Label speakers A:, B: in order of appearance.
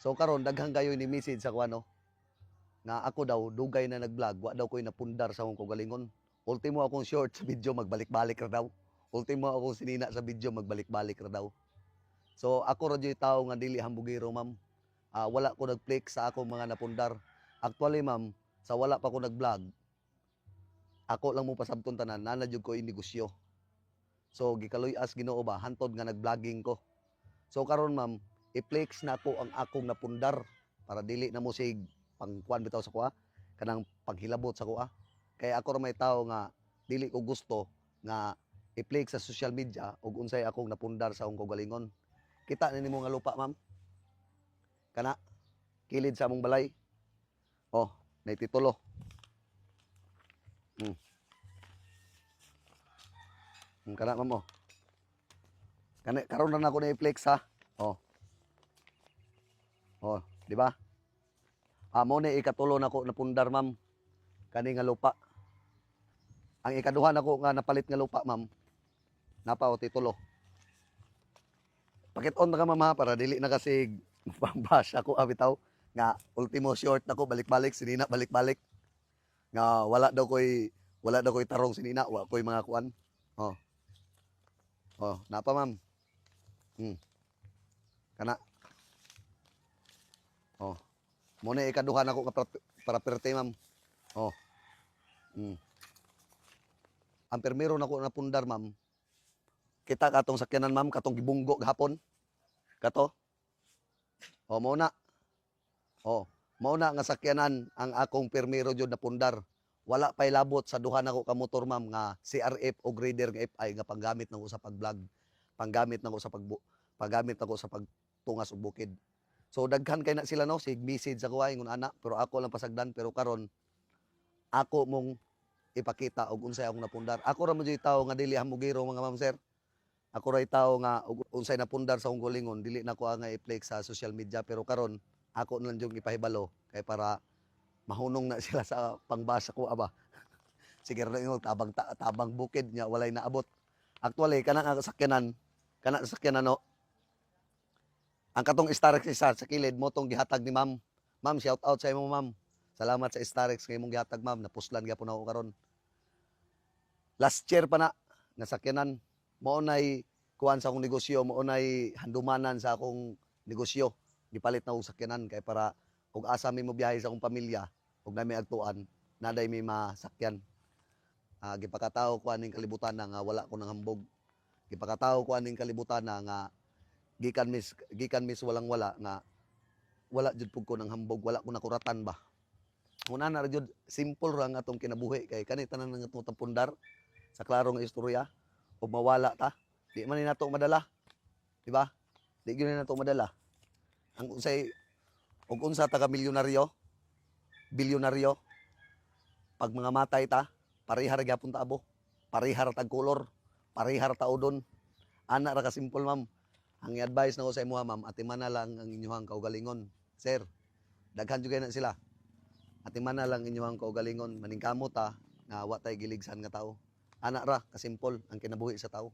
A: So karon daghang kayo ni message sa kuano nga ako daw dugay na nag-vlog, wa daw ko'y napundar sa akong kaugalingon. Ultimo akong short sa video magbalik-balik ra daw. Ultimo akong sinina sa video magbalik-balik ra daw. So ako ra jud tawo nga dili hambugiro, ma'am. Wala ko nag-flex sa akong mga napundar. Actually, ma'am, sa wala pa ko nag-vlog, ako lang mo pasabton tanan, nana jud ko inegosyo. So gikaloy-as Ginoo ba hantod nga nag-vlogging ko. So karon, ma'am, i-flex na ko ang akong napundar para dili na mo sig pangkuan bitaw sa kuha, kanang paghilabot sa kuha. Kaya ako ra may tawo nga dili ko gusto nga i-flex sa social media ug unsay akong napundar sa akong kaugalingon. Kita na nimo nga lupa, ma'am. Kana kilid sa among balay. Oh, may titulo. Kana, ma'am, oh. Kana karon na ako na i-flex, ha. Oh. Oh, di ba? Mo ni ikatulo na ko napundar, ma'am. Kani nga lupa. Ang ikaduha nako nga napalit nga lupa, ma'am. Napa o titulo. Pakit-on na ka, ma'am, ha, para dili na kasi pambash ako bitaw nga ultimo short nako balik-balik sinina balik-balik. Nga wala daw koy tarong sinina, wa koy mga kuan. Oh. Oh, napa, ma'am. Kana. Oh. Mo ni ikaduha nako nga para perte, ma'am. Oh. Ang permero nako napundar, ma'am. Kita katong sakyanan, ma'am, katong gibunggo gahapon. Kato. Oh, mao na. Oh, mao na nga sakyanan ang akong permero jud napundar. Wala pay labot sa duha nako ka motor, ma'am, nga CRF o grader nga FI nga panggamit nako sa pag-vlog. Panggamit nako sa pagtungas og bukid. So daghan kay na sila, no, sig message ako ay ngun ana, pero ako lang pasagdan. Pero karon ako mong ipakita og unsay akong napundar. Ako ra mo jud tawo nga dili hamugiro, mga ma'am, sir. Ako ra tawo nga unsay napundar sa akong kaugalingon, dili na ko nga i-flex sa social media. Pero karon ako na lang jud ipahibalo kay para mahunong na sila sa pangbasa ko, aba. Sige ra ingon tabang bukid nya walay naabot. Actually kana nga sakyanan, no. Ang katong Starex isa sa kilid mo tong gihatag ni ma'am. Ma'am, shout out sa imo, ma'am. Salamat sa Starex nga imong gihatag, ma'am. Napuslan gyapon ako karon. Last year pa na nga sakyanan. Mao nay kuan sa akong negosyo, mao nay handumanan sa akong negosyo. Gipalit na og sakyanan kay para ug asa mi mo biyahe sa akong pamilya ug nami agtuan, naday mi masakyan. Gipakatawo ko aning kalibutan na nga wala ko nang hambog. Gipakatawo ko aning kalibutan na nga gikan mis walang wala nga wala jud pug ko nang hambog, wala ko nakuratan ba. Una na jud simple ra nga atong kinabuhi kay kani tanan nga atong tapundar sa klarong istorya ug mawala ta. Di man ni nato madala. Di ba? Di gyud ni nato madala. Ang unsa taga milyonaryo, bilyonaryo, pag mga matay ta, parihar gyapon ta abo. Parihar tag kolor, parihar ta udon. Ana ra ka simple, ma'am. Ang advice nako sa imo, ma'am, atiman na lang ang inyong kaugalingon. Sir, daghan jud na sila. Atiman na lang inyong kaugalingon, maningkamot ta nga wa tay giligsan nga tao. Ana ra ka simple ang kinabuhi sa tao.